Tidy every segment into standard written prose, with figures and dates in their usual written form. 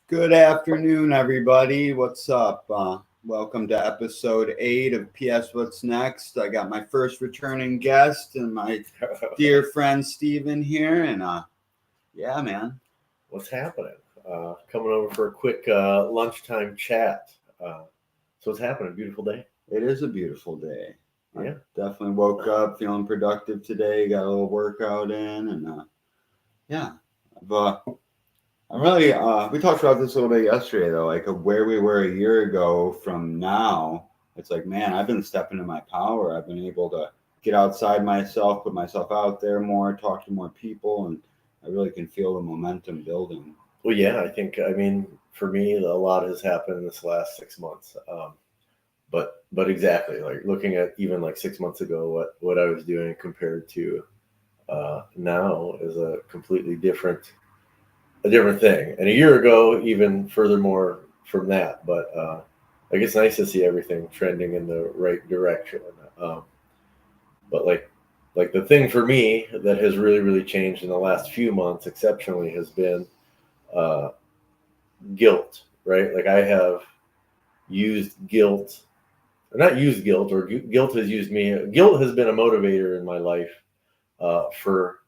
Good afternoon, everybody. What's up? Welcome to episode 8 of PS What's Next. I got my first returning guest and my dear friend Steven here. And yeah, man. What's happening? Coming over for a quick lunchtime chat. So what's happening? Beautiful day. It is a beautiful day. Yeah. I definitely woke up feeling productive today. Got a little workout in. And yeah. I'm really, we talked about this a little bit yesterday, though, like of where we were a year ago from now. It's like, man, I've been stepping into my power. I've been able to get outside myself, put myself out there more, talk to more people, and I really can feel the momentum building. Well, yeah, I mean, for me, a lot has happened in this last 6 months. But exactly, like looking at even like 6 months ago, what I was doing compared to now is a completely different thing. And a year ago, even furthermore from that. But like it's nice to see everything trending in the right direction. But like the thing for me that has really changed in the last few months exceptionally has been guilt, right? Like I have used guilt, or not used guilt, or guilt has used me. Guilt has been a motivator in my life for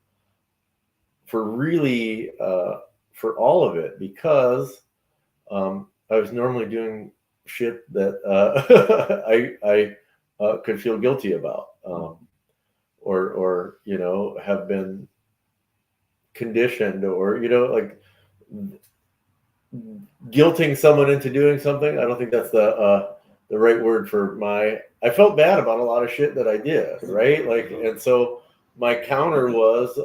really for all of it, because I was normally doing shit that I could feel guilty about, or have been conditioned, or like guilting someone into doing something. I don't think that's the right word for I felt bad about a lot of shit that I did, right? Like, and so my counter was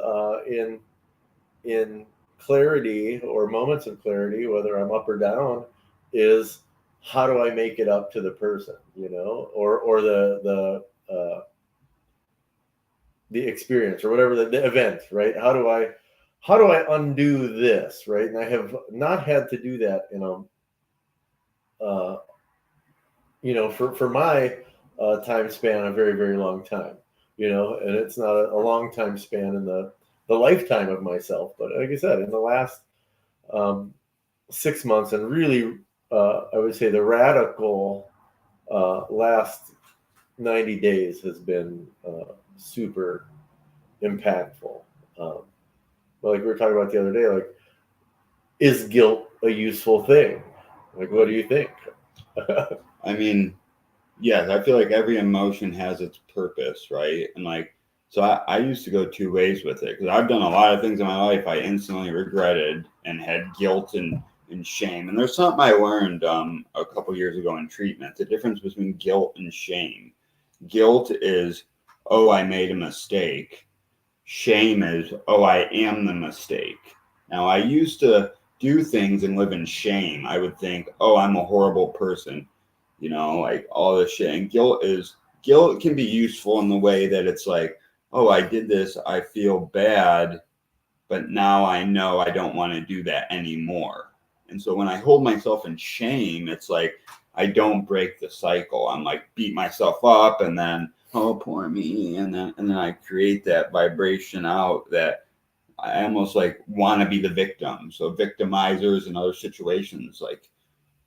in clarity or moments of clarity, whether I'm up or down, is how do I make it up to the person, or the experience, or whatever the event, right? How do I undo this, right? And I have not had to do that for my time span, a very long time, and it's not a long time span in the lifetime of myself. But like I said, in the last 6 months, and really, I would say the radical last 90 days has been super impactful. But like we were talking about the other day, like, is guilt a useful thing? Like, what do you think? I mean, yes, I feel like every emotion has its purpose, right? And like, so I used to go two ways with it, because I've done a lot of things in my life I instantly regretted and had guilt and shame. And there's something I learned a couple years ago in treatment: the difference between guilt and shame. Guilt is, oh, I made a mistake. Shame is, oh, I am the mistake. Now, I used to do things and live in shame. I would think, oh, I'm a horrible person, like all this shit. And guilt can be useful in the way that it's like, oh, I did this, I feel bad, but now I know I don't want to do that anymore. And so when I hold myself in shame, it's like I don't break the cycle. I'm like beat myself up, and then, oh, poor me, and then I create that vibration out that I almost like want to be the victim. So victimizers in other situations like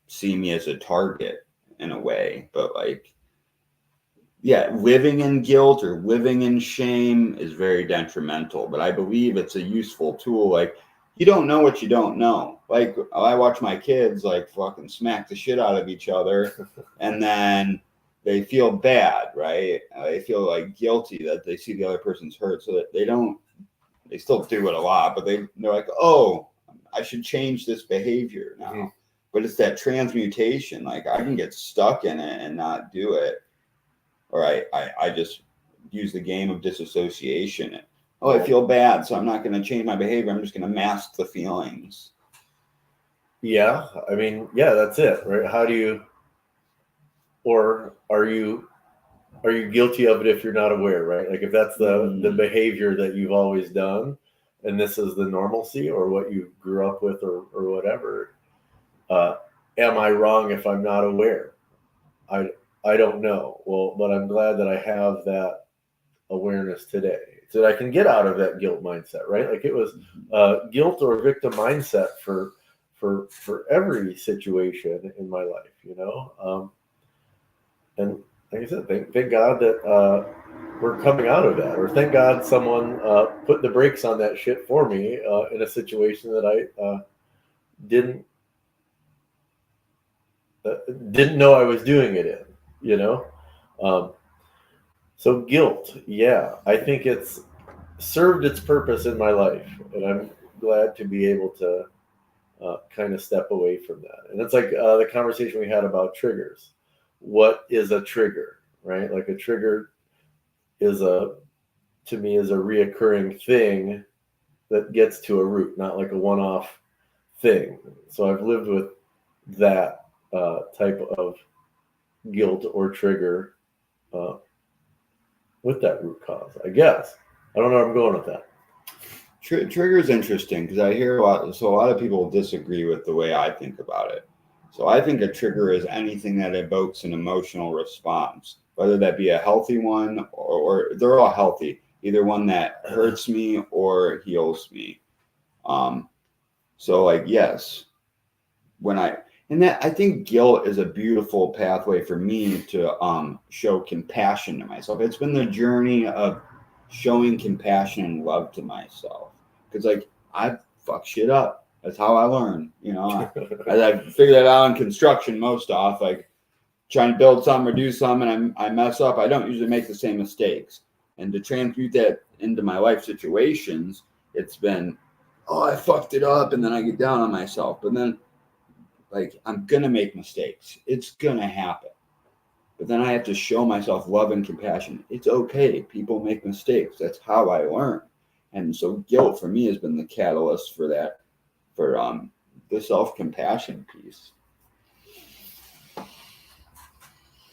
see me as a target in a way. But like, yeah, living in guilt or living in shame is very detrimental, but I believe it's a useful tool. Like, you don't know what you don't know. Like, I watch my kids like fucking smack the shit out of each other, and then they feel bad, right? They feel like guilty that they see the other person's hurt, so that they still do it a lot, but they're like, oh, I should change this behavior now. Mm-hmm. But it's that transmutation. Like, I can get stuck in it and not do it. Or I just use the game of disassociation. Oh, I feel bad, so I'm not going to change my behavior. I'm just going to mask the feelings. Yeah, I mean, yeah, that's it, right? How do you, or are you guilty of it if you're not aware, right? Like if that's the behavior that you've always done, and this is the normalcy or what you grew up with, or whatever. Am I wrong if I'm not aware? I don't know. Well, but I'm glad that I have that awareness today, so that I can get out of that guilt mindset, right? Like it was guilt or victim mindset for for every situation in my life, you know. And like I said, thank God that we're coming out of that, or thank God someone put the brakes on that shit for me in a situation that I didn't didn't know I was doing it in, you know. Um, so guilt, yeah, I think it's served its purpose in my life, and I'm glad to be able to kind of step away from that. And it's like the conversation we had about triggers. What is a trigger, right? Like a trigger is to me is a reoccurring thing that gets to a root, not like a one-off thing. So I've lived with that type of guilt or trigger uh, with that root cause, I guess. I don't know where I'm going with that. Trigger is interesting because I hear a lot. So a lot of people disagree with the way I think about it. So I think a trigger is anything that evokes an emotional response, whether that be a healthy one or they're all healthy, either one that hurts me or heals me. So like, yes, I think guilt is a beautiful pathway for me to show compassion to myself. It's been the journey of showing compassion and love to myself. Because like I fuck shit up. That's how I learn. You know, as I figured that out in construction most off, like trying to build something or do something and I mess up, I don't usually make the same mistakes. And to transmute that into my life situations, it's been, oh, I fucked it up, and then I get down on myself. But then like I'm gonna make mistakes. It's gonna happen. But then I have to show myself love and compassion. It's okay. People make mistakes. That's how I learn. And so guilt for me has been the catalyst for that, for the self-compassion piece.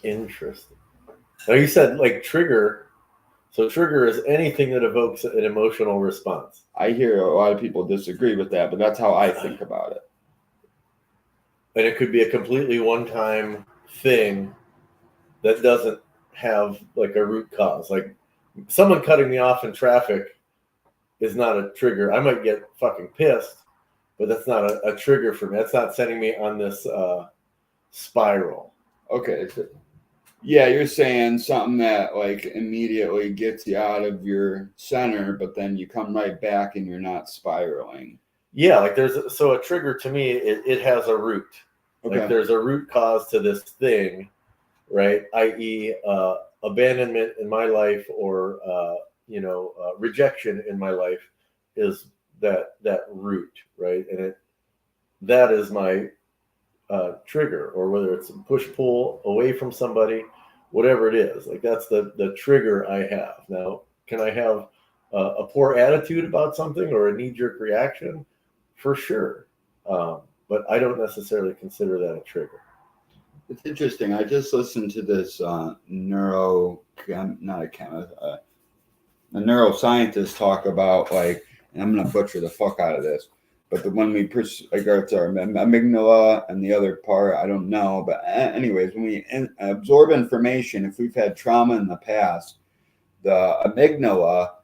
Interesting. Now you said like trigger. So trigger is anything that evokes an emotional response. I hear a lot of people disagree with that, but that's how I think about it. And it could be a completely one-time thing that doesn't have like a root cause. Like someone cutting me off in traffic is not a trigger. I might get fucking pissed, but that's not a trigger for me. That's not sending me on this spiral. Okay. So, yeah, you're saying something that like immediately gets you out of your center, but then you come right back and you're not spiraling. Yeah, like so a trigger to me, it has a root. Okay. Like there's a root cause to this thing, right? I.e., abandonment in my life or rejection in my life is that root, right? And that is my trigger, or whether it's push pull away from somebody, whatever it is. Like that's the trigger I have. Now, can I have a poor attitude about something or a knee jerk reaction? For sure. But I don't necessarily consider that a trigger. It's interesting. I just listened to this a neuroscientist talk about like, and I'm gonna butcher the fuck out of this, but when we like it's our amygdala and the other part, I don't know. But anyways, when we absorb information, if we've had trauma in the past, the amygdala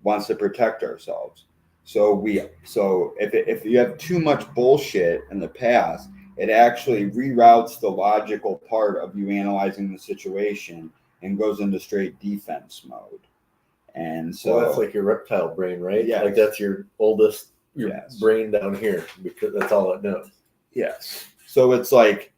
wants to protect ourselves. So if you have too much bullshit in the past, it actually reroutes the logical part of you analyzing the situation and goes into straight defense mode. And so that's like your reptile brain, right? Yes. Like that's your oldest yes. brain down here because that's all it knows. Yes. So it's like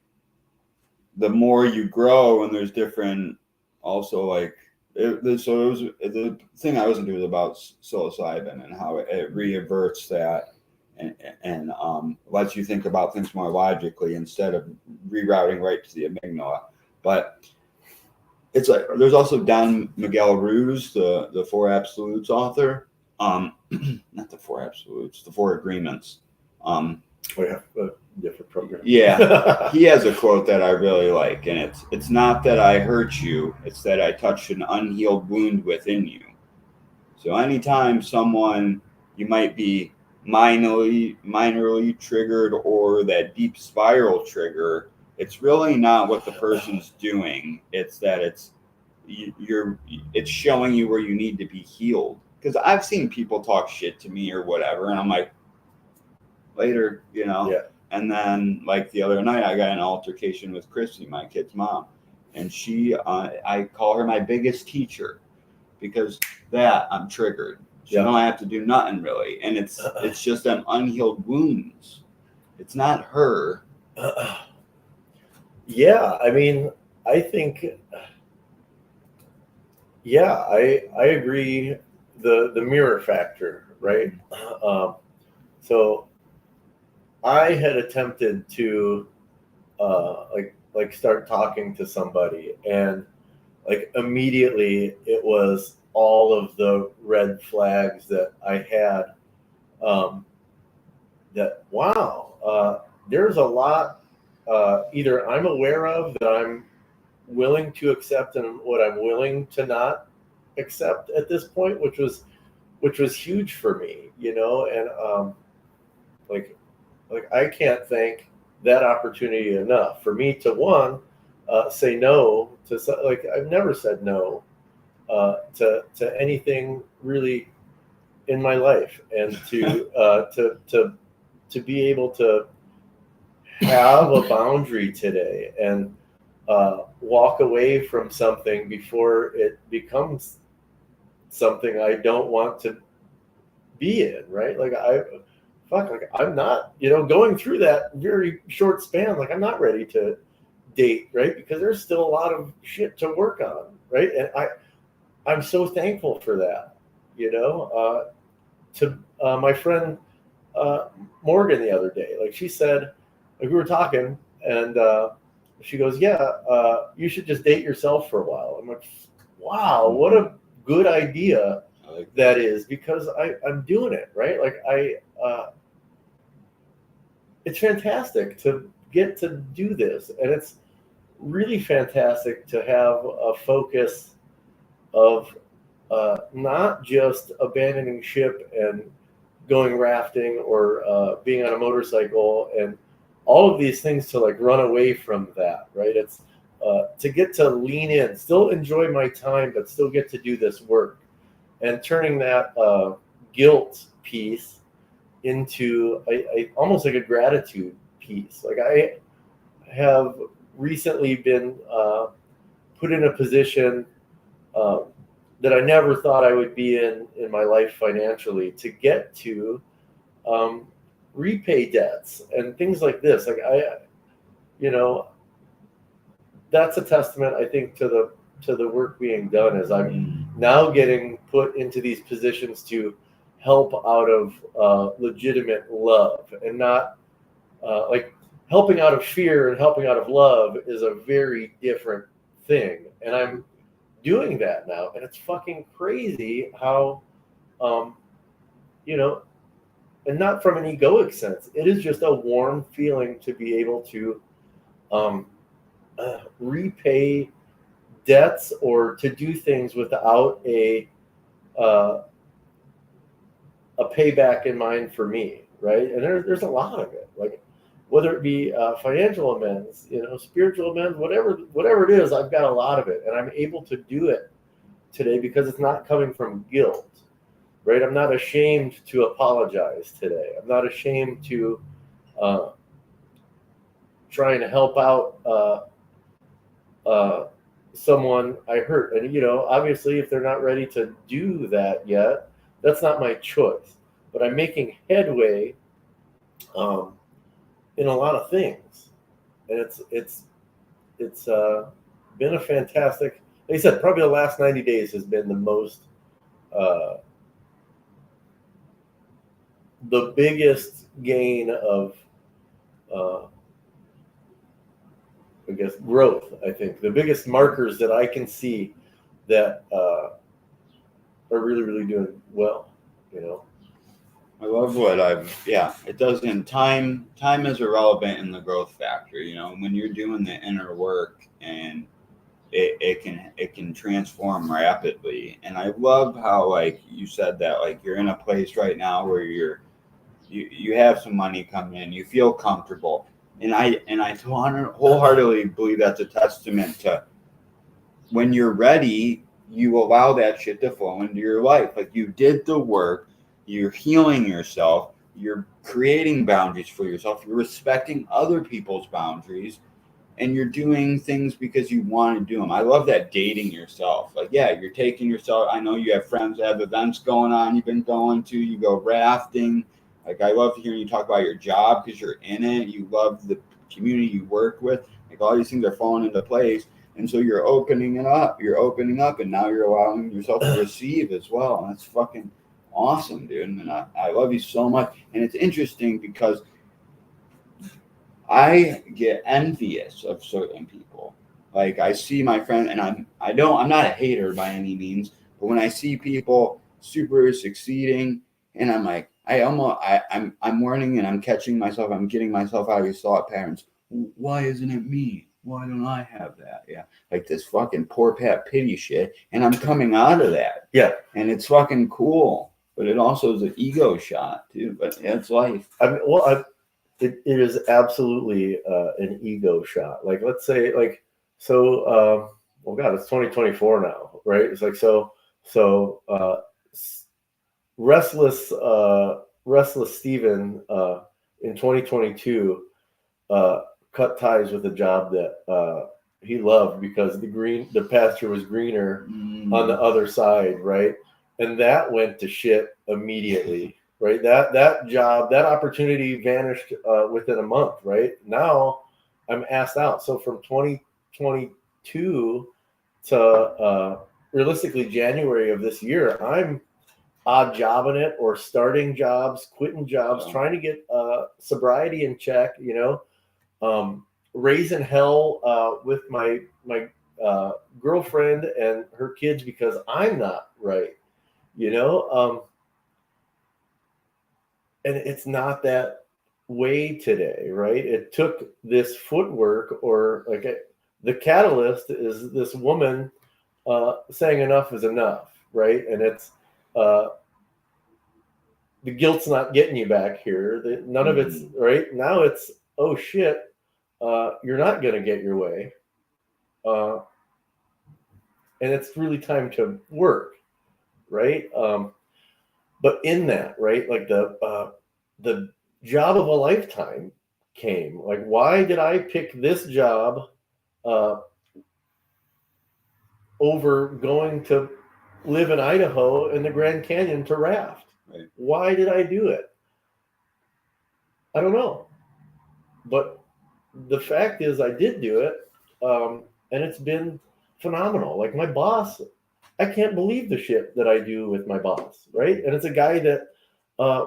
the more you grow, and there's different also like the thing I listened to was about psilocybin and how it reverts that and lets you think about things more logically instead of rerouting right to the amygdala. But it's like there's also Don Miguel Ruiz, the Four Absolutes author. Not the Four Absolutes, the Four Agreements. We have a different program. Yeah, he has a quote that I really like, and it's not that I hurt you, it's that I touched an unhealed wound within you. So anytime you might be minorly triggered or that deep spiral trigger, it's really not what the person's doing. It's that it's showing you where you need to be healed. Because I've seen people talk shit to me or whatever, and I'm like, later, you know. Yeah. And then like the other night, I got in an altercation with Christy, my kid's mom, and I call her my biggest teacher because that I'm triggered. She don't have to do nothing really, and it's just them unhealed wounds. It's not her. Yeah, I mean, I think, yeah, I agree. The mirror factor, right? So I had attempted to like start talking to somebody, and like immediately it was all of the red flags that I had. That wow, there's a lot either I'm aware of that I'm willing to accept and what I'm willing to not accept at this point, which was huge for me, and like I can't thank that opportunity enough for me to say no to like I've never said no to anything really in my life, and to be able to have a boundary today and walk away from something before it becomes something I don't want to be in, right? Like I'm not, going through that very short span. Like I'm not ready to date, right? Because there's still a lot of shit to work on, right? And I'm so thankful for that, to my friend Morgan the other day. Like she said, like we were talking, and she goes, "Yeah, you should just date yourself for a while." I'm like, "Wow, what a good idea that is!" Because I'm doing it, right. Like it's fantastic to get to do this, and it's really fantastic to have a focus of not just abandoning ship and going rafting or being on a motorcycle and all of these things to like run away from that, right? It's to get to lean in, still enjoy my time, but still get to do this work, and turning that guilt piece into almost like a gratitude piece. Like I have recently been put in a position that I never thought I would be in my life financially, to get to repay debts and things like this. Like that's a testament, I think, to the work being done, as I'm now getting put into these positions to help out of legitimate love, and not like helping out of fear and helping out of love is a very different thing. And I'm doing that now, and it's fucking crazy how and not from an egoic sense, it is just a warm feeling to be able to repay debts or to do things without a payback in mind for me, right? And there's a lot of it, like whether it be financial amends, spiritual amends, whatever it is. I've got a lot of it, and I'm able to do it today because it's not coming from guilt, right? I'm not ashamed to apologize today. I'm not ashamed to trying to help out someone I hurt. And obviously, if they're not ready to do that yet, that's not my choice. But I'm making headway in a lot of things, and it's been a fantastic. Like I said, probably the last 90 days has been the most, the biggest gain of, I guess, growth. I think the biggest markers that I can see that are really, really doing well. I love what it doesn't, time is irrelevant in the growth factor, when you're doing the inner work, and it can transform rapidly. And I love how, like you said, that like you're in a place right now where you have some money coming in, you feel comfortable. And I wholeheartedly believe that's a testament to when you're ready, you allow that shit to flow into your life. Like you did the work, you're healing yourself. you're creating boundaries for yourself. You're respecting other people's boundaries, and you're doing things because you want to do them. I love that dating yourself. Like, yeah, you're taking yourself. I know you have friends that have events going on. You've been going to. You go rafting. Like, I love hearing you talk about your job because you're in it. You love the community you work with. Like, all these things are falling into place. And so you're opening it up. You're opening up, and now you're allowing yourself to receive as well. And that's fucking awesome, dude. And I love you so much. And it's interesting because I get envious of certain people. Like, I see my friend, and I'm not a hater by any means, but when I see people super succeeding, and I'm like, I'm learning and I'm catching myself. I'm getting myself out of these thought patterns. Why isn't it me? Why don't I have that? Yeah, like this fucking poor Pat pity shit, and I'm coming out of that. Yeah, and it's fucking cool, but it also is an ego shot too. But it's life. It is absolutely an ego shot. Like, let's say, like, so, well, God, it's 2024 now, right? It's like, restless Steven in 2022 cut ties with a job that he loved because the pasture was greener on the other side, right? And that went to shit immediately. Right, that job, that opportunity vanished within a month. Right now, I'm asked out. So from 2022 to realistically January of this year, I'm odd jobbing it or starting jobs, quitting jobs, trying to get sobriety in check. Raising hell with my girlfriend and her kids because I'm not right. And it's not that way today, right? It took this footwork, or like the catalyst is this woman saying enough is enough, right? And it's the guilt's not getting you back here. None of it's right now. It's, oh shit, you're not going to get your way, and it's really time to work, right? But in that, right, like the job of a lifetime came. Like, why did I pick this job over going to live in Idaho in the Grand Canyon to raft? Right. Why did I do it? I don't know. But the fact is I did do it, and it's been phenomenal. Like, my boss, I can't believe the shit that I do with my boss, right? And it's a guy that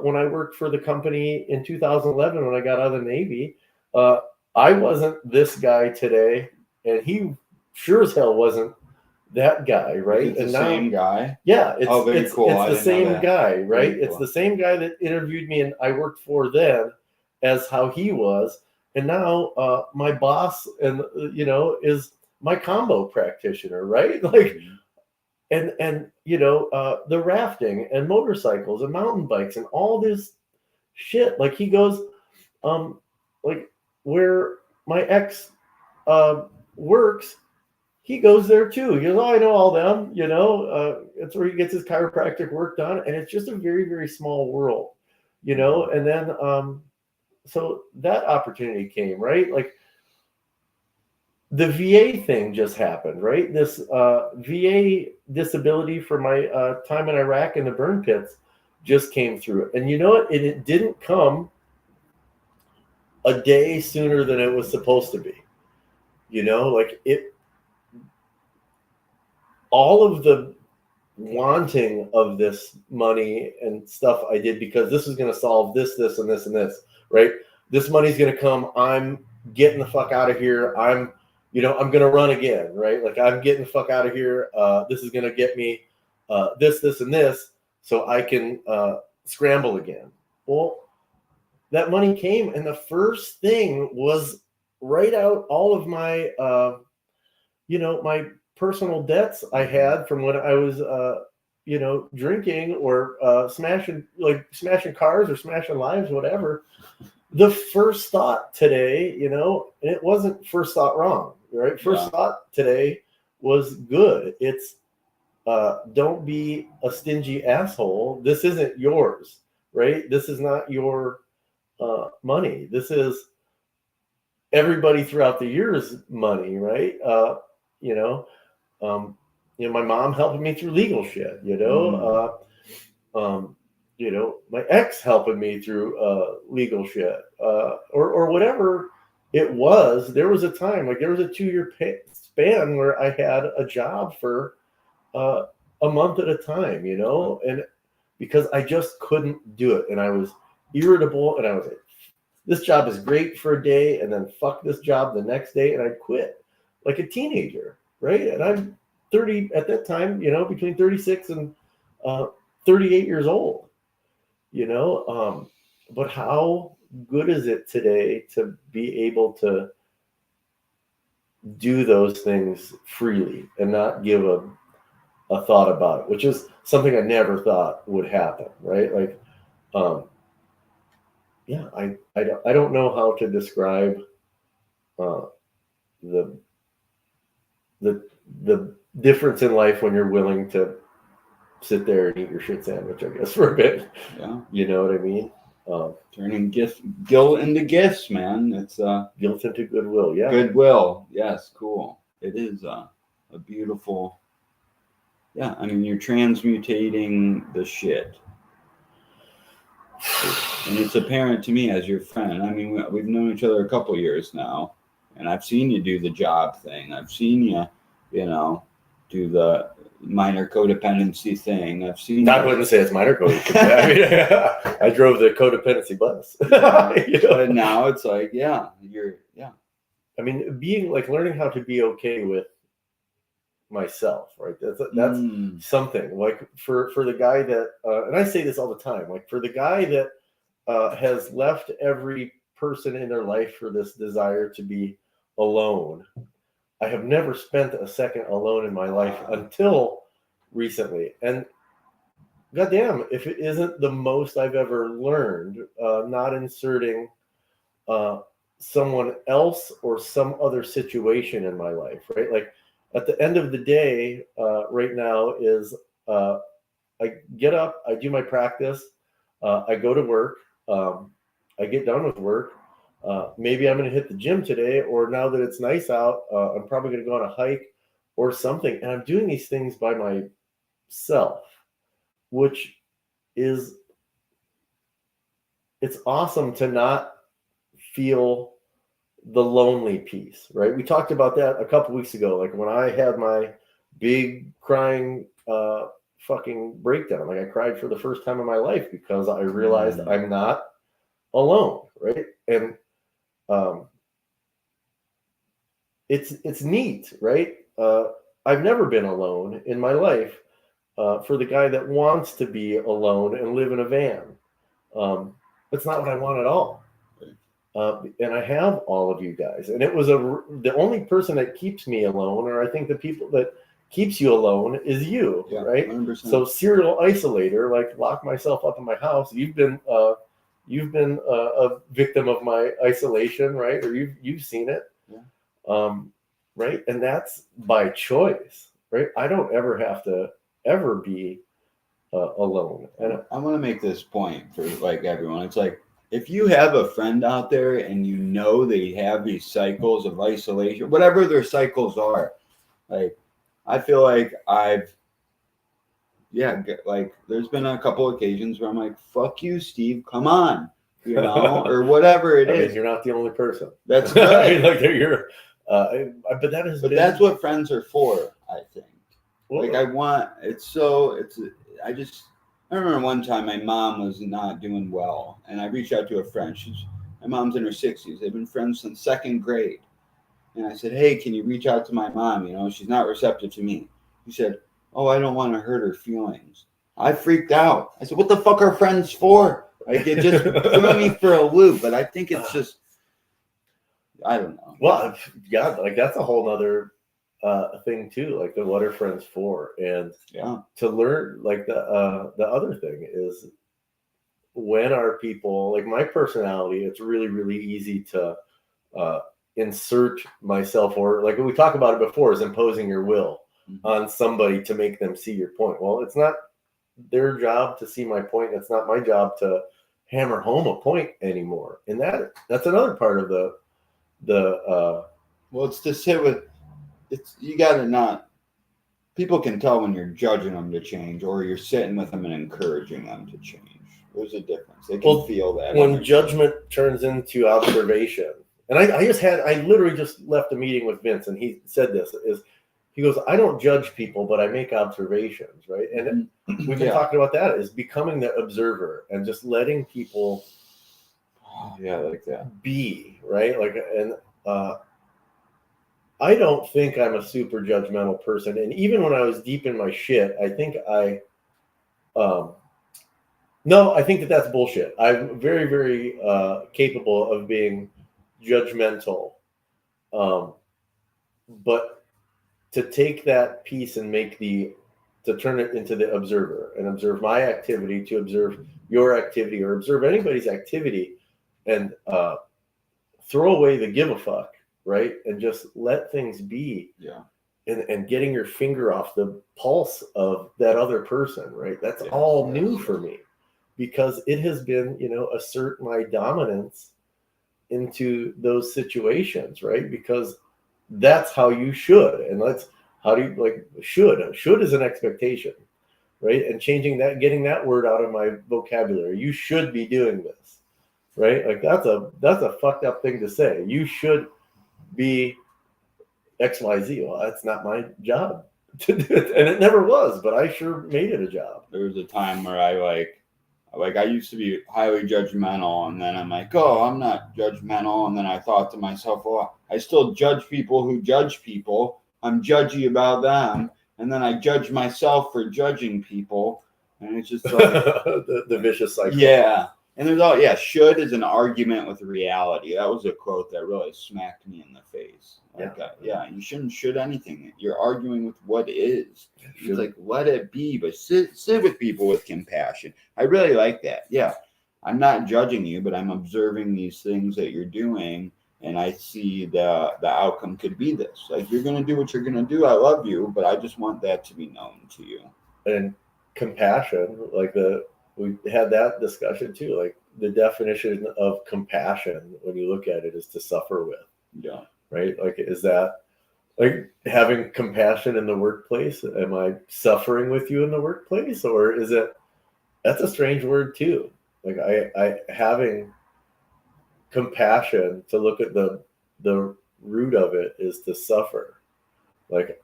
when I worked for the company in 2011, when I got out of the Navy, I wasn't this guy today, and he sure as hell wasn't that guy, right? It's the same guy? Yeah, it's cool. It's the same guy, right? Cool. It's the same guy that interviewed me and I worked for then as how he was. And now my boss and is my combo practitioner, right? Like, and the rafting and motorcycles and mountain bikes and all this shit. Like, he goes, like, where my ex works, he goes there too. He goes, oh, I know all them. It's where he gets his chiropractic work done, and it's just a very, very small world, And then so that opportunity came, right? Like, the VA thing just happened, right? This VA disability for my time in Iraq in the burn pits just came through. And you know what? It didn't come a day sooner than it was supposed to be. Like, all of the wanting of this money and stuff I did because this is going to solve this, and this, and this, right? This money's going to come. I'm getting the fuck out of here. I'm going to run again, right? Like, I'm getting the fuck out of here. This is going to get me this, and this, so I can scramble again. Well, that money came, and the first thing was write out all of my, my personal debts I had from when I was, drinking or smashing cars or smashing lives, whatever. The first thought today, and it wasn't first thought wrong, right? First thought today was good. It's don't be a stingy asshole. This isn't yours, right? This is not your money. This is everybody throughout the year's money, right? You know, my mom helping me through legal shit, my ex helping me through legal shit, or whatever it was. There was a time, like there was a 2-year span where I had a job for a month at a time, and because I just couldn't do it, and I was irritable, and I was like, this job is great for a day, and then fuck this job the next day, and I'd quit like a teenager, right? And I'm 30 at that time, between 36 and 38 years old, but how good is it today to be able to do those things freely and not give a thought about it, which is something I never thought would happen, right? Like, I don't know how to describe the difference in life when you're willing to sit there and eat your shit sandwich, I guess, for a bit. Yeah. You know what I mean? Turning guilt into gifts, man. It's guilt into goodwill. Yeah. Goodwill. Yes. Cool. It is a beautiful. Yeah. I mean, you're transmutating the shit. And it's apparent to me as your friend. I mean, we've known each other a couple years now, and I've seen you do the job thing. I've seen you, do the minor codependency thing. I've seen. I wouldn't say it's minor codependency. I mean, I drove the codependency bus. But now it's like, I mean, learning how to be okay with myself, right? That's something. Like for the guy that, and I say this all the time, like for the guy that has left every person in their life for this desire to be alone. I have never spent a second alone in my life until recently. And goddamn, if it isn't the most I've ever learned, not inserting someone else or some other situation in my life, right? Like at the end of the day, right now is I get up, I do my practice, I go to work, I get done with work. Maybe I'm going to hit the gym today, or now that it's nice out, I'm probably going to go on a hike or something. And I'm doing these things by myself, which is, it's awesome to not feel the lonely piece, right? We talked about that a couple weeks ago. Like when I had my big crying fucking breakdown, like I cried for the first time in my life because I realized I'm not alone, right? And it's neat, right? I've never been alone in my life. For the guy that wants to be alone and live in a van, that's not what I want at all. And I have all of you guys, and it was the only person that keeps me alone, or I think the people that keeps you alone is you, right? 100%. So serial isolator, like lock myself up in my house. You've been a victim of my isolation, right? Or you've seen it, right? And that's by choice, right? I don't ever have to ever be alone. And I want to make this point for like everyone. It's like if you have a friend out there and you know they have these cycles of isolation, whatever their cycles are, like I feel like there's been a couple occasions where I'm like, fuck you, Steve, come on. Or whatever it is. Mean, you're not the only person. That's right. Like you're, but that is. But that's what friends are for, I think. Well, like I remember one time my mom was not doing well, and I reached out to a friend. My mom's in her 60s. They've been friends since second grade, and I said, "Hey, can you reach out to my mom? She's not receptive to me." He said, "Oh, I don't want to hurt her feelings." I freaked out. I said, "What the fuck are friends for?" Like it just threw me for a loop, but I think it's just, I don't know. Well, yeah, like that's a whole other thing too. Like what are friends for? And to learn, like the other thing is when are people, like my personality, it's really, really easy to insert myself, or like we talked about it before, is imposing your will on somebody to make them see your point. Well, it's not their job to see my point. It's not my job to hammer home a point anymore. And that's another part of the well, it's to sit with. It's you got to not. People can tell when you're judging them to change, or you're sitting with them and encouraging them to change. There's a difference. They can feel that when judgment turns into observation. And I literally just left a meeting with Vince, and he said this is. He goes, I don't judge people, but I make observations, right? And we've been talking about that, is becoming the observer and just letting people like that be, right? Like, and I don't think I'm a super judgmental person. And even when I was deep in my shit, I think no, I think that's bullshit. I'm very, very capable of being judgmental. But to take that piece and to turn it into the observer and observe my activity, to observe your activity, or observe anybody's activity, and throw away the give a fuck, right? And just let things be. Yeah. And getting your finger off the pulse of that other person, right? That's all new for me, because it has been, assert my dominance into those situations, right? Because that's how you should. And how do you should is an expectation, right? And changing that, getting that word out of my vocabulary. You should be doing this, right? Like that's a fucked up thing to say. You should be XYZ. Well, that's not my job to do it. And it never was, but I sure made it a job. There was a time where I used to be highly judgmental, and then I'm like, oh, I'm not judgmental. And then I thought to myself, well, I still judge people who judge people. I'm judgy about them. And then I judge myself for judging people. And it's just like the vicious cycle. Yeah. And there's should is an argument with reality. That was a quote that really smacked me in the face. You shouldn't should anything. You're arguing with what is. It's like, let it be, but sit with people with compassion. I really like that. Yeah. I'm not judging you, but I'm observing these things that you're doing, and I see the outcome could be this. Like, you're going to do what you're going to do. I love you, but I just want that to be known to you. And compassion, we had that discussion too. Like, the definition of compassion, when you look at it, is to suffer with. Yeah. Right? Like, is that like having compassion in the workplace? Am I suffering with you in the workplace? Or is it, that's a strange word too. Like I having compassion, to look at the root of it, is to suffer. Like,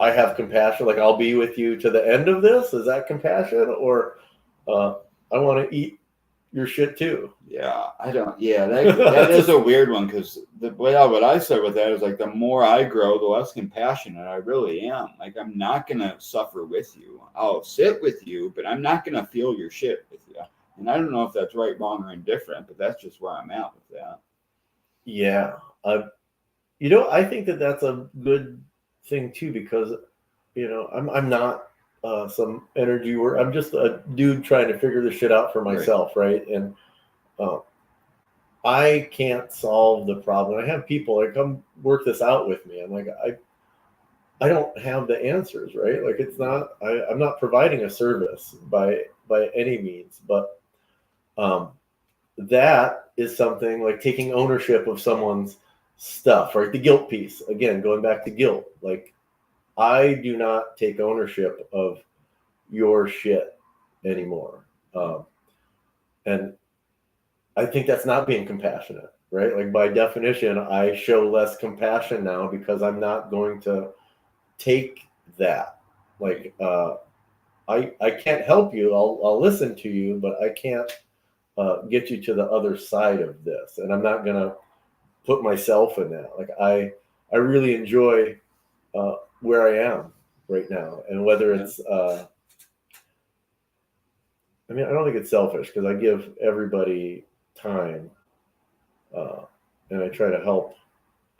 I have compassion, like I'll be with you to the end of this. Is that compassion? Or I want to eat your shit too. Yeah, I don't. Yeah, that is a weird one, because what I said with that is, like, the more I grow, the less compassionate I really am. Like, I'm not gonna suffer with you. I'll sit with you, but I'm not gonna feel your shit with you. And I don't know if that's right, wrong, or indifferent, but that's just where I'm at with that. Yeah, I think that's a good thing too, because I'm not some energy word. I'm just a dude trying to figure this shit out for myself, right? And I can't solve the problem. I have people like, come work this out with me. I'm like, I don't have the answers, right? Like, it's not, I'm not providing a service by any means, but that is something like taking ownership of someone's stuff, right? The guilt piece, again, going back to guilt. Like, I do not take ownership of your shit anymore. And I think that's not being compassionate, right? Like, by definition, I show less compassion now because I'm not going to take that. Like, I can't help you. I'll listen to you, but I can't get you to the other side of this. And I'm not going to put myself in that. Like, I really enjoy where I am right now. And whether it's, I don't think it's selfish, because I give everybody time and I try to help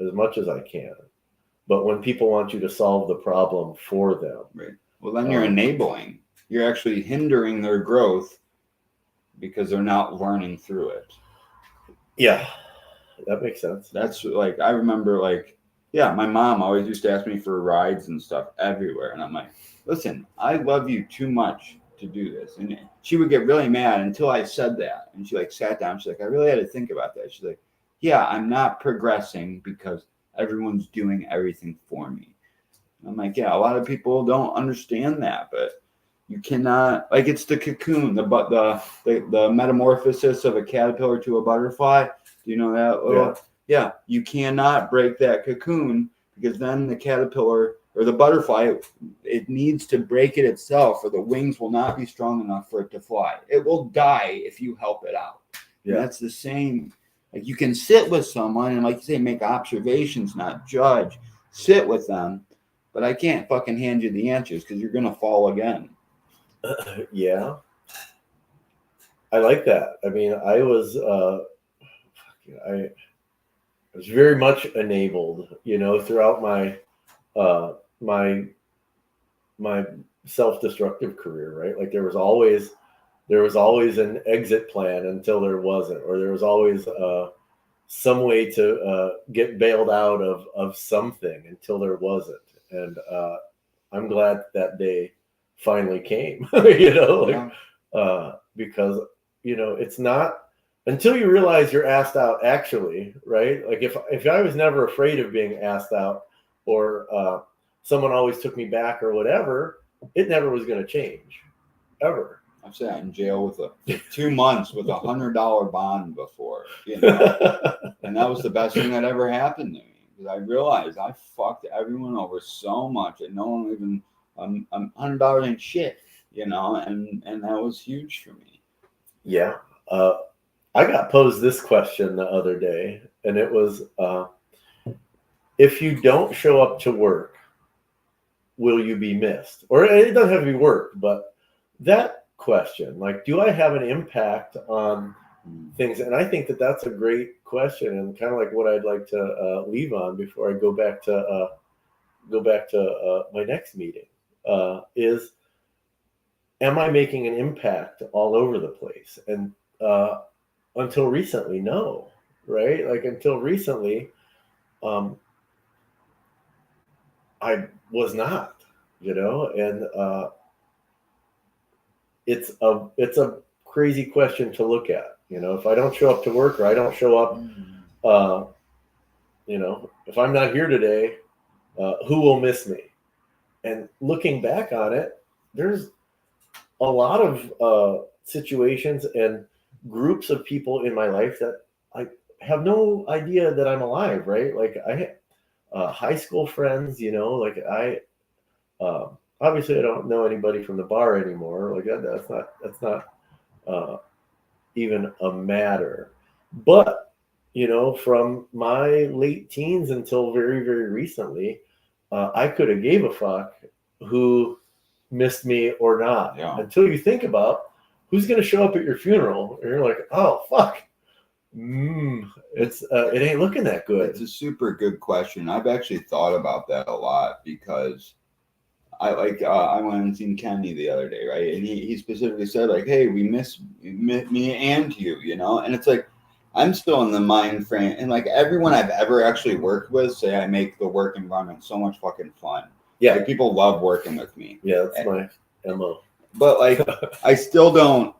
as much as I can. But when people want you to solve the problem for them. Right. Well, then you're enabling. You're actually hindering their growth because they're not learning through it. Yeah, that makes sense. That's like, I remember, like, my mom always used to ask me for rides and stuff everywhere. And I'm like, listen, I love you too much to do this. And she would get really mad until I said that. And she like sat down. She's like, I really had to think about that. She's like, yeah, I'm not progressing because everyone's doing everything for me. And I'm like, yeah, a lot of people don't understand that, but you cannot, like, it's the cocoon, the metamorphosis of a caterpillar to a butterfly. Do you know that? Yeah. Yeah, you cannot break that cocoon because then the caterpillar or the butterfly, it needs to break it itself or the wings will not be strong enough for it to fly. It will die if you help it out. Yeah. And that's the same. Like, you can sit with someone and, like you say, make observations, not judge. Sit with them, but I can't fucking hand you the answers because you're going to fall again. Yeah. I like that. I mean, I was very much enabled, throughout my my self-destructive career, right? Like there was always an exit plan until there wasn't, or there was always some way to get bailed out of something until there wasn't. And I'm glad that day finally came, because it's not until you realize you're asked out actually, right? Like if I was never afraid of being asked out, or someone always took me back or whatever, it never was going to change ever. I've sat in jail for 2 months with $100 bond before, and that was the best thing that ever happened to me because I realized I fucked everyone over so much and no one even $100 ain't shit, and that was huge for me. Yeah, I got posed this question the other day, and it was, if you don't show up to work, will you be missed? Or it doesn't have to be work, but that question, like, do I have an impact on things? And I think that that's a great question, and kind of like what I'd like to leave on before I go back to my next meeting is, am I making an impact all over the place? And until recently, no, right? Like until recently, I was not, and it's a crazy question to look at. If I don't show up to work, or I don't show up, if I'm not here today, who will miss me? And looking back on it, there's a lot of situations and groups of people in my life that I have no idea that I'm alive, right? Like I have high school friends, like I obviously I don't know anybody from the bar anymore. Like that's not even a matter. But from my late teens until very, very recently, I could have gave a fuck who missed me or not, until you think about who's going to show up at your funeral, and you're like, oh fuck, it ain't looking that good. It's a super good question. I've actually thought about that a lot because I went and seen Kenny the other day, right? And he specifically said, like, hey, we miss me and you, and it's like I'm still in the mind frame, and like everyone I've ever actually worked with say I make the work environment so much fucking fun. Yeah, like, people love working with me. Yeah, that's my MO. But like I thought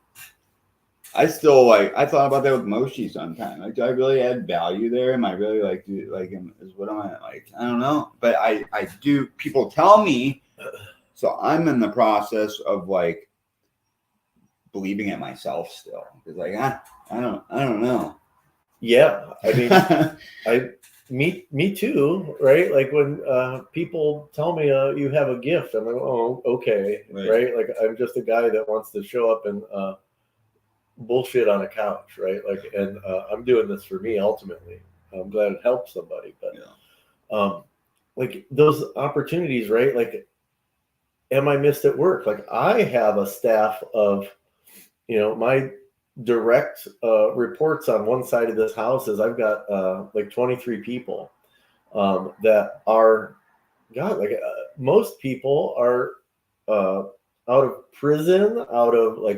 about that with Moshi sometimes. Like, do I really add value there? Am I really I don't know. But I do. People tell me, so I'm in the process of like believing it myself still. It's like I don't know. Yeah, I mean, me too, right? Like when people tell me you have a gift, I'm like, oh, okay, right? Like I'm just a guy that wants to show up and bullshit on a couch, right? Like, and I'm doing this for me ultimately. I'm glad it helps somebody, but like those opportunities, right? Like, am I missed at work? Like I have a staff of, my direct reports on one side of this house is I've got like 23 people that are, God, like most people are out of prison,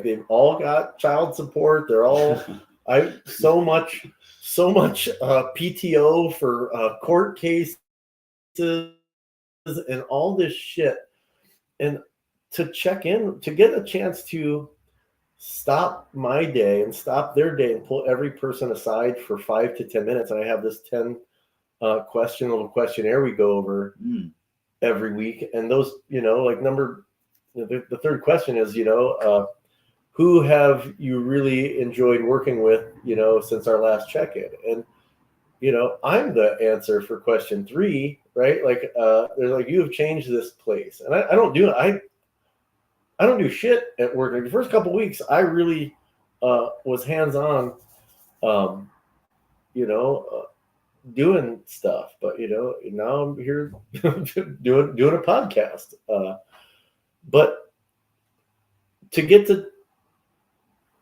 they've all got child support. They're all, so much PTO for court cases and all this shit. And to check in, to get a chance to stop my day and stop their day and pull every person aside for 5 to 10 minutes. And I have this 10 little questionnaire we go over every week. And those, like the third question is, who have you really enjoyed working with, since our last check-in? And, I'm the answer for question 3, right? Like, they're like, you have changed this place. And I don't do it. I don't do shit at work. Like the first couple of weeks, I really was hands-on, doing stuff. But now I'm here doing a podcast. But to get to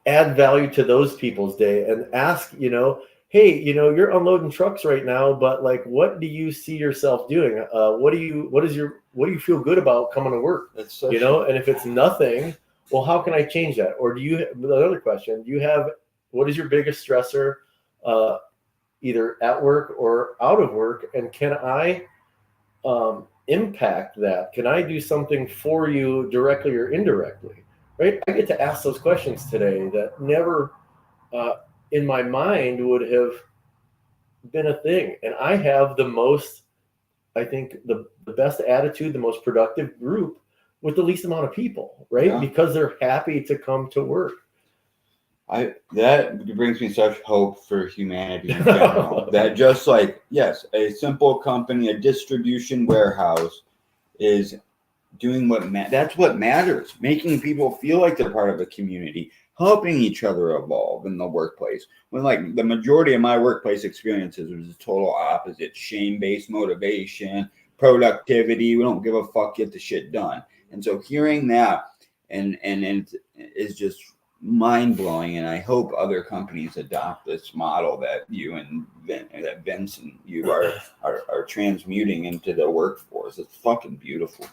add value to those people's day and ask, hey, you're unloading trucks right now, but like, what do you see yourself doing? What do you feel good about coming to work? That's so and if it's nothing, well, how can I change that? Or another question, what is your biggest stressor, either at work or out of work? And can I impact that? Can I do something for you directly or indirectly? Right? I get to ask those questions today that never in my mind would have been a thing. And I have I think the best attitude, the most productive group with the least amount of people, right? Yeah. Because they're happy to come to work. That brings me such hope for humanity in general. That just like, yes, a simple company, a distribution warehouse is doing that's what matters, making people feel like they're part of a community, helping each other evolve in the workplace. When like the majority of my workplace experiences was the total opposite: shame-based motivation, productivity. We don't give a fuck, get the shit done. And so hearing that and is just mind-blowing, and I hope other companies adopt this model that you and that Vince and you are transmuting into the workforce. It's fucking beautiful.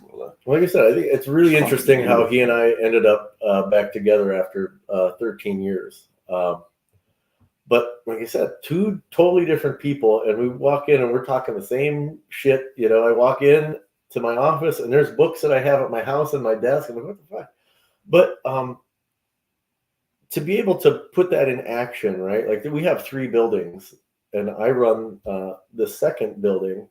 Like I said, I think it's really interesting how he and I ended up back together after 13 years. But like I said, 2 totally different people, and we walk in and we're talking the same shit. I walk in to my office and there's books that I have at my house and my desk. I'm like, what the fuck? But to be able to put that in action, right? Like we have 3 buildings and I run the second building,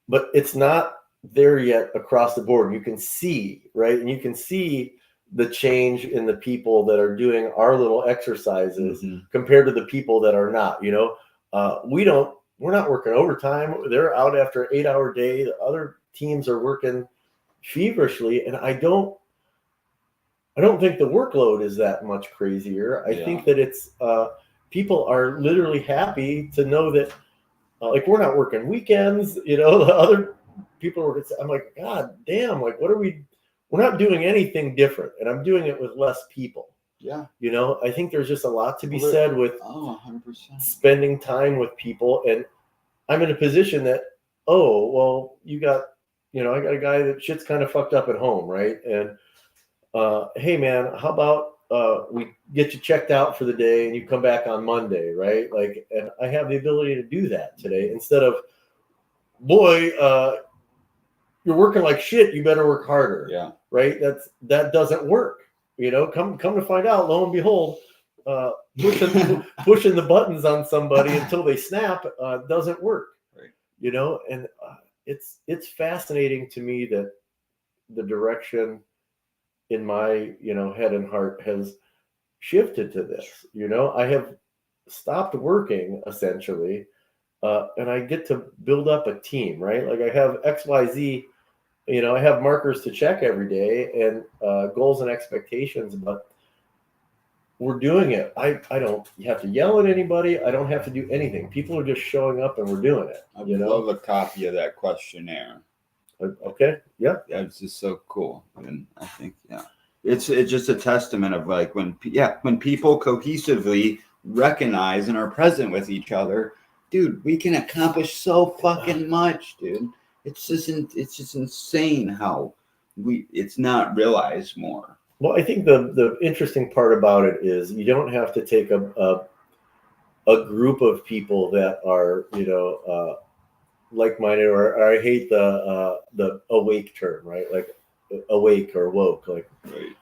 but it's not there yet across the board. You can see, right? And you can see the change in the people that are doing our little exercises compared to the people that are not. We're not working overtime. They're out after an 8-hour day. The other teams are working feverishly, and I don't think the workload is that much crazier. I think that it's people are literally happy to know that like we're not working weekends, the other people are working. I'm like, God damn, like we're not doing anything different, and I'm doing it with less people. Yeah. I think there's just a lot to be said with 100%. spending time with people. And I'm in a position that, I got a guy that shit's kind of fucked up at home, right? And hey man, how about we get you checked out for the day and you come back on Monday, right? Like, and I have the ability to do that today instead of, boy, you're working like shit, you better work harder. Yeah. Right? That doesn't work. Come to find out, lo and behold, pushing the buttons on somebody until they snap doesn't work. Right. And it's fascinating to me that the direction in my head and heart has shifted to this. I have stopped working essentially, and I get to build up a team, right? Like I have XYZ, I have markers to check every day and goals and expectations, but we're doing it. I don't have to yell at anybody. I don't have to do anything. People are just showing up and we're doing it. I would love a copy of that questionnaire. Okay. Yeah. Yeah, it's just so cool. And I think, it's just a testament of like when people cohesively recognize and are present with each other, dude, we can accomplish so fucking much, dude. It's just insane how it's not realized more. Well, I think the interesting part about it is you don't have to take a group of people that are like-minded, or I hate the awake term, right? Like awake or woke. Like, Right.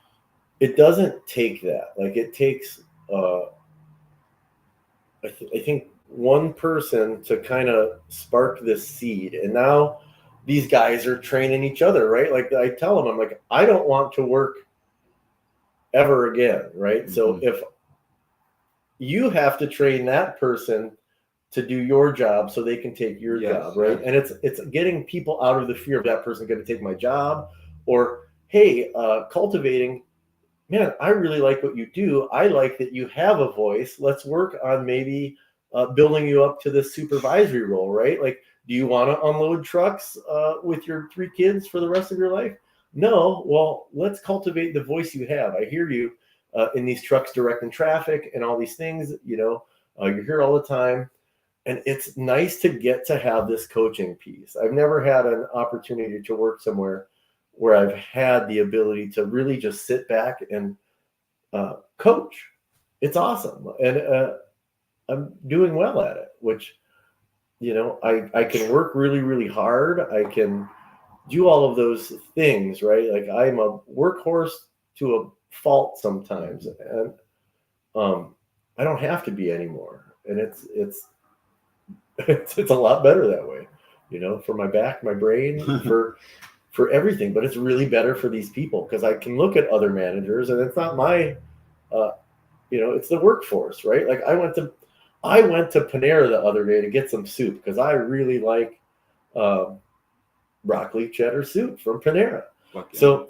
it doesn't take that. Like, it takes, I think one person to kind of spark this seed. And now these guys are training each other, right? Like, I tell them, I'm like, I don't want to work ever again, right? Mm-hmm. So if you have to train that person to do your job so they can take your job, right? And it's getting people out of the fear of that person going to take my job, or, hey, cultivating, man, I really like what you do. I like that you have a voice. Let's work on maybe building you up to this supervisory role, right? Like, do you want to unload trucks with your 3 kids for the rest of your life? No. Well, let's cultivate the voice you have. I hear you in these trucks directing traffic and all these things. You're here all the time. And it's nice to get to have this coaching piece. I've never had an opportunity to work somewhere where I've had the ability to really just sit back and coach. It's awesome. And I'm doing well at it, which, I can work really, really hard. I can do all of those things, right? Like, I'm a workhorse to a fault sometimes. And I don't have to be anymore. And it's a lot better that way, for my back, my brain, for everything. But it's really better for these people because I can look at other managers, and it's not my, it's the workforce, right? Like, I went to Panera the other day to get some soup because I really like broccoli cheddar soup from Panera. Okay. So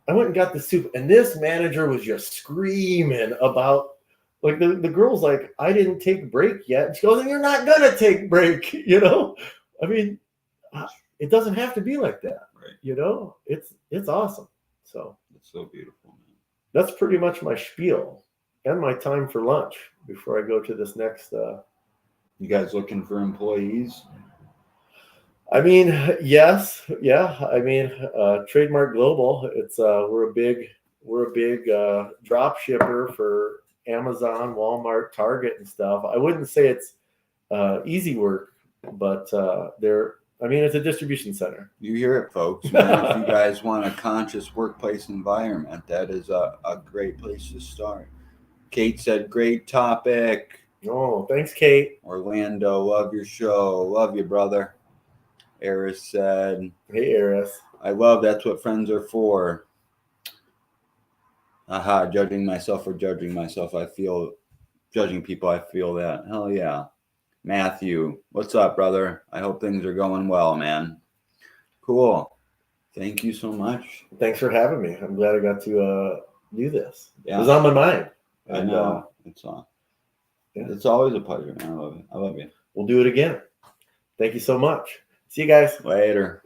I went and got the soup, and this manager was just screaming about. Like, the girl's like, I didn't take break yet. And she goes, and you're not going to take break, I mean, it doesn't have to be like that. Right. It's awesome. So it's so beautiful, man. That's pretty much my spiel and my time for lunch before I go to this next. You guys looking for employees? I mean, yes. Yeah. I mean, Trademark Global, it's, we're a big drop shipper for Amazon, Walmart, Target, and stuff. I wouldn't say it's easy work, but it's a distribution center. You hear it, folks. Man, if you guys want a conscious workplace environment, that is a great place to start. Kate said, great topic. Oh, thanks, Kate. Orlando, love your show. Love you, brother. Eris said, hey, Eris. I love that's what friends are for. Aha, judging myself for judging myself. Judging people, I feel that. Hell yeah. Matthew, what's up, brother? I hope things are going well, man. Cool. Thank you so much. Thanks for having me. I'm glad I got to do this. Yeah. It was on my mind. I know. It's always a pleasure, man. I love you. We'll do it again. Thank you so much. See you guys. Later.